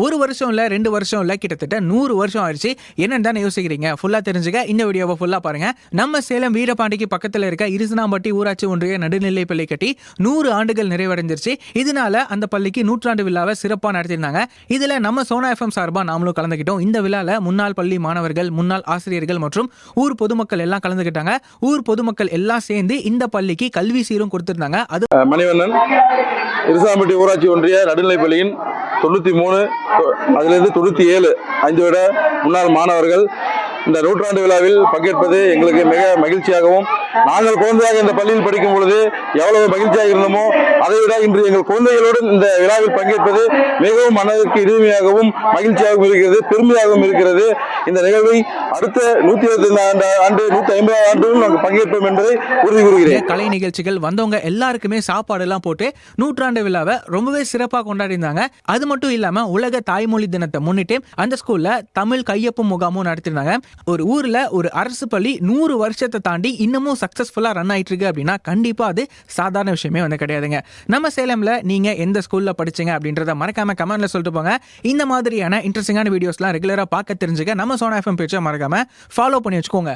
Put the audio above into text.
1 வருஷம் இல்ல, 2 வருஷம் இல்ல, கிட்டத்தட்ட 100 வருஷம் ஆயிடுச்சு. என்னன்னு தானே யோசிக்கிறீங்க? ஃபுல்லா தெரிஞ்சுக்க இந்த வீடியோவை ஃபுல்லா பாருங்க. நம்ம சேலம் வீரபாண்டிக்கு பக்கத்துல இருக்க இருசனாம்பட்டி ஊராட்சி ஒன்றிய நடுநிலை பள்ளி கட்டி 100 ஆண்டுகள் நிறைவடைஞ்சிருச்சு. இதனால அந்த பள்ளிக்கு நூற்றாண்டு விழாவை சிறப்பா நடத்திருந்தாங்க. இதுல நம்ம சோனா எஃப்எம் சார்பா நாமளும் கலந்துக்கிட்டோம். இந்த விழால முன்னாள் பள்ளி மாணவர்கள், முன்னாள் ஆசிரியர்கள் மற்றும் ஊர் பொதுமக்கள் எல்லாம் கலந்துக்கிட்டாங்க. ஊர் பொதுமக்கள் எல்லாம் சேர்ந்து இந்த பள்ளிக்கு கல்வி சீரும் கொடுத்திருந்தாங்க. அது மணிவண்ணன், இருசாம்பட்டி ஊராட்சி ஒன்றிய நடுநிலைப் பள்ளியின் 93 அதிலிருந்து 97 5 விட முன்னாள் மாணவர்கள் இந்த நூற்றாண்டு விழாவில் பங்கேற்பது எங்களுக்கு மிக மகிழ்ச்சியாகவும், நாங்கள் குழந்தையாக இந்த பள்ளியில் படிக்கும் பொழுது எவ்வளவு மகிழ்ச்சியாக இருந்தோமோ அதை விட இன்று எங்கள் குழந்தைகளோடு இந்த விழாவில் பங்கேற்பது மிகவும் மனதிற்கு இனிமையாகவும் மகிழ்ச்சியாகவும் இருக்கிறது, பெருமையாகவும் இருக்கிறது. இந்த நிகழ்வை அடுத்த 125 ஆண்டு 150 ஆண்டும் நாங்கள் பங்கேற்போம் என்பதை உறுதி கூறுகிறேன். கலை நிகழ்ச்சிகள் வந்தவங்க எல்லாருக்குமே சாப்பாடு எல்லாம் போட்டு நூற்றாண்டு விழாவை ரொம்பவே சிறப்பா கொண்டாடி இருந்தாங்க. அது மட்டும் இல்லாம உலக தாய்மொழி தினத்தை முன்னிட்டு அந்த ஸ்கூல்ல தமிழ் கையொப்பம் முகாமும் நடத்திருந்தாங்க. ஒரு ஊர்ல ஒரு அரசு பள்ளி 100 வருஷத்தை தாண்டி இன்னமும் சக்சஸ்ஃபுல்லா ரன் ஆயிட்டு இருக்கு அப்படின்னா கண்டிப்பா அது சாதாரண விஷயமே வந்து கிடையாதுங்க. நம்ம சேலம்ல நீங்க எந்த ஸ்கூல்ல படிச்சீங்க அப்படின்றத மறக்காம கமெண்ட்ல சொல்லிட்டு போங்க. இந்த மாதிரியான இன்ட்ரெஸ்டிங்கான வீடியோஸ்லாம் ரெகுலரா பார்க்க தெரிஞ்சுக்க நம்ம சோனா எஃப்எம் பேஜை மறக்காம ஃபாலோ பண்ணி வச்சுக்கோங்க.